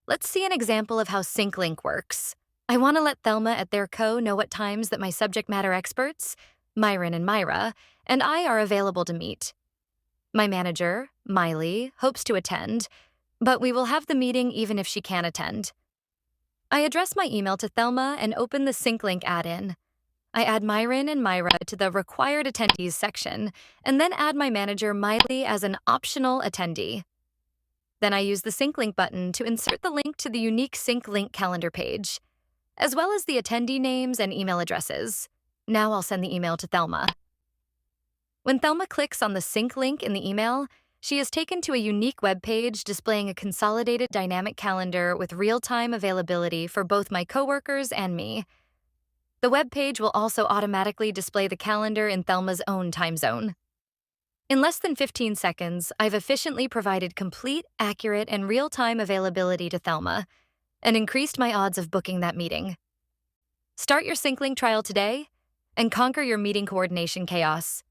Let's see an example of how SyncLink works. I want to let Thelma at their co know what times that my subject matter experts, Myron and Myra, and I are available to meet. My manager, Miley, hopes to attend, but we will have the meeting even if she can't attend. I address my email to Thelma and open the SyncLink add-in. I add Myron and Myra to the required attendees section, and then add my manager, Miley, as an optional attendee. Then I use the SyncLink button to insert the link to the unique SyncLink calendar page, as well as the attendee names and email addresses. Now I'll send the email to Thelma. When Thelma clicks on the sync link in the email, she is taken to a unique web page displaying a consolidated dynamic calendar with real-time availability for both my coworkers and me. The web page will also automatically display the calendar in Thelma's own time zone. In less than 15 seconds, I've efficiently provided complete, accurate, and real-time availability to Thelma, and increased my odds of booking that meeting. Start your SyncLink trial today and conquer your meeting coordination chaos.